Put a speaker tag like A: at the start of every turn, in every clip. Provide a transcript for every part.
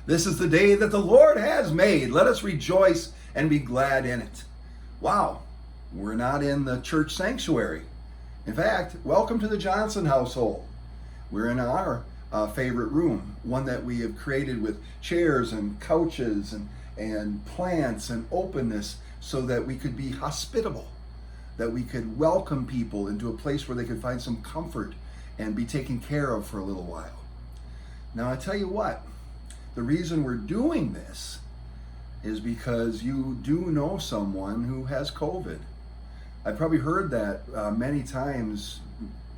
A: This is the day that the Lord has made. Let us rejoice and be glad in it. Wow, we're not in the church sanctuary. In fact, welcome to the Johnson household. We're in our favorite room, one that we have created with chairs and couches and plants and openness so that we could be hospitable, that we could welcome people into a place where they could find some comfort and be taken care of for a little while. Now, I tell you what, the reason we're doing this is because you do know someone who has COVID. I've probably heard that many times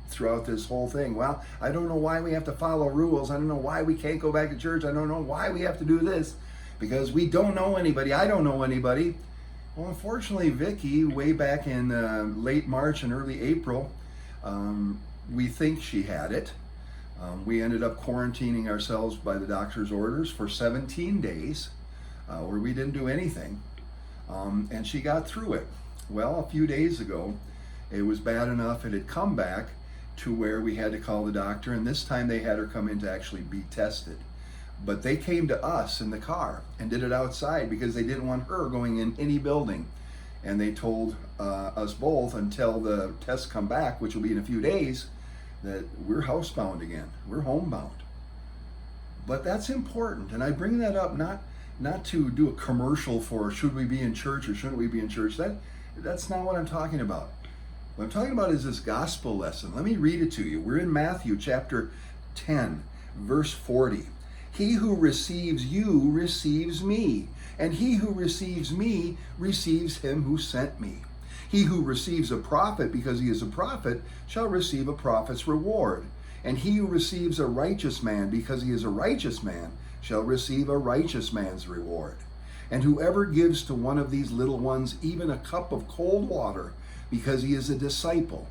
A: throughout this whole thing. Well, I don't know why we have to follow rules. I don't know why we can't go back to church. I don't know why we have to do this because we don't know anybody. I don't know anybody. Well, unfortunately, Vicky, way back in late March and early April, we think she had it. We ended up quarantining ourselves by the doctor's orders for 17 days where we didn't do anything. And she got through it. Well, a few days ago, it was bad enough it had come back to where we had to call the doctor, and this time they had her come in to actually be tested. But they came to us in the car and did it outside because they didn't want her going in any building. And they told us both until the tests come back, which will be in a few days, that we're housebound again, we're homebound. But that's important, and I bring that up not to do a commercial for should we be in church or shouldn't we be in church. That's not what I'm talking about. What I'm talking about is this gospel lesson. Let me read it to you. We're in Matthew chapter 10, verse 40. He who receives you receives me, and he who receives me receives him who sent me. He who receives a prophet because he is a prophet shall receive a prophet's reward, and he who receives a righteous man because he is a righteous man shall receive a righteous man's reward. And whoever gives to one of these little ones even a cup of cold water because he is a disciple,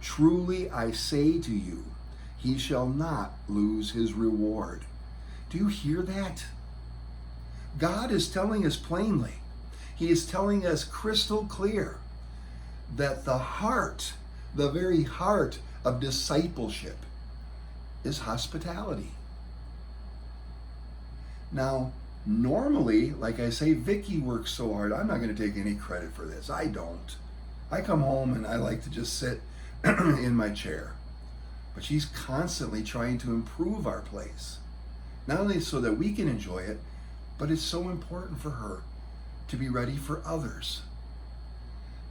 A: truly I say to you, he shall not lose his reward. Do you hear that? God is telling us plainly, he is telling us crystal clear that the heart, the very heart of discipleship is hospitality. Now, normally, like I say, Vicky works so hard. I'm not going to take any credit for this. I don't. I come home and I like to just sit in my chair. But she's constantly trying to improve our place. Not only so that we can enjoy it, but it's so important for her to be ready for others.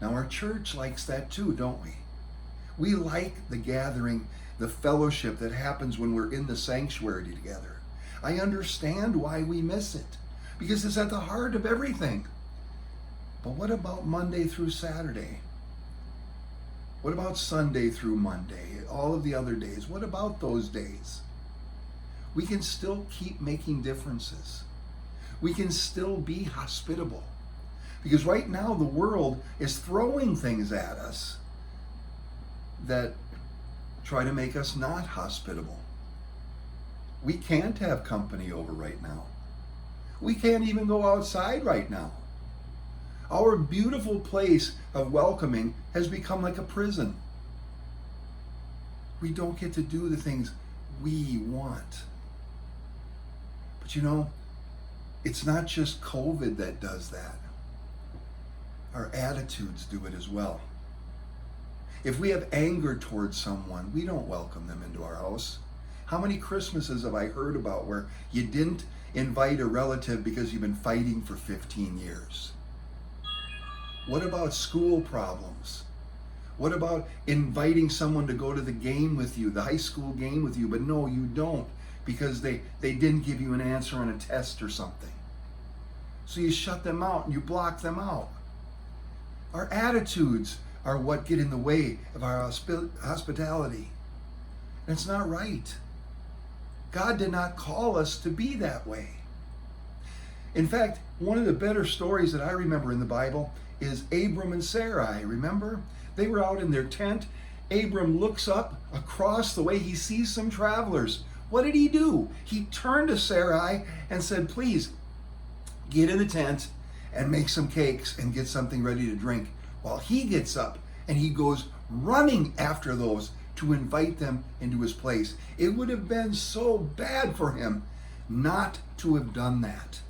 A: Now, our church likes that too, don't we? We like the gathering, the fellowship that happens when we're in the sanctuary together. I understand why we miss it, because it's at the heart of everything. But what about Monday through Saturday? What about Sunday through Monday? All of the other days, what about those days? We can still keep making differences. We can still be hospitable. Because right now the world is throwing things at us that try to make us not hospitable. We can't have company over right now. We can't even go outside right now. Our beautiful place of welcoming has become like a prison. We don't get to do the things we want. But you know, it's not just COVID that does that. Our attitudes do it as well. If we have anger towards someone, we don't welcome them into our house. How many Christmases have I heard about where you didn't invite a relative because you've been fighting for 15 years? What about school problems? What about inviting someone to go to the game with you, the high school game with you, but no, you don't because they didn't give you an answer on a test or something. So you shut them out and you block them out. Our attitudes are what get in the way of our hospitality. And it's not right. God did not call us to be that way. In fact, one of the better stories that I remember in the Bible is Abram and Sarai. Remember? They were out in their tent. Abram looks up across the way. He sees some travelers. What did he do? He turned to Sarai and said, please, get in the tent and make some cakes and get something ready to drink. While he gets up and he goes running after those to invite them into his place. It would have been so bad for him not to have done that.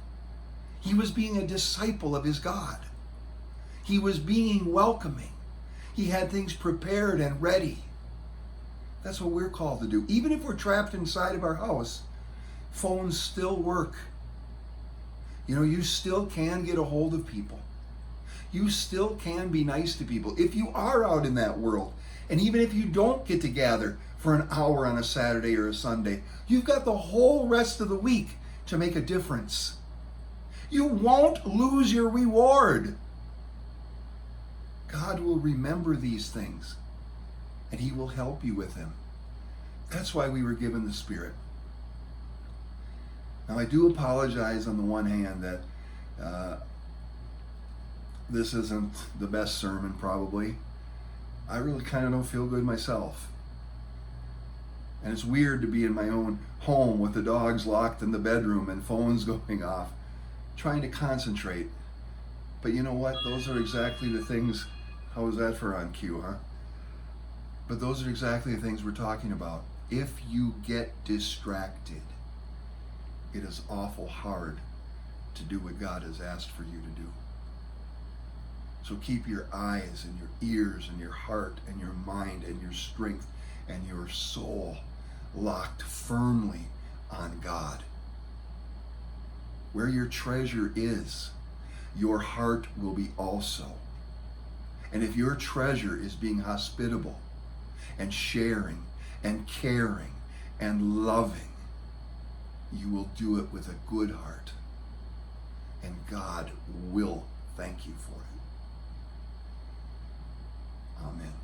A: He was being a disciple of his God. He was being welcoming. He had things prepared and ready. That's what we're called to do. Even if we're trapped inside of our house, phones still work. You know, you still can get a hold of people. You still can be nice to people if you are out in that world. And even if you don't get to gather for an hour on a Saturday or a Sunday, you've got the whole rest of the week to make a difference. You won't lose your reward. God will remember these things, and he will help you with them. That's why we were given the Spirit. Now, I do apologize on the one hand that this isn't the best sermon, probably. I really kind of don't feel good myself. And it's weird to be in my own home with the dogs locked in the bedroom and phones going off, trying to concentrate. But you know what? Those are exactly the things. How was that for on cue, huh? But those are exactly the things we're talking about. If you get distracted, it is awful hard to do what God has asked for you to do. So keep your eyes and your ears and your heart and your mind and your strength and your soul locked firmly on God. Where your treasure is, your heart will be also. And if your treasure is being hospitable and sharing and caring and loving, you will do it with a good heart. And God will thank you for it. Amen.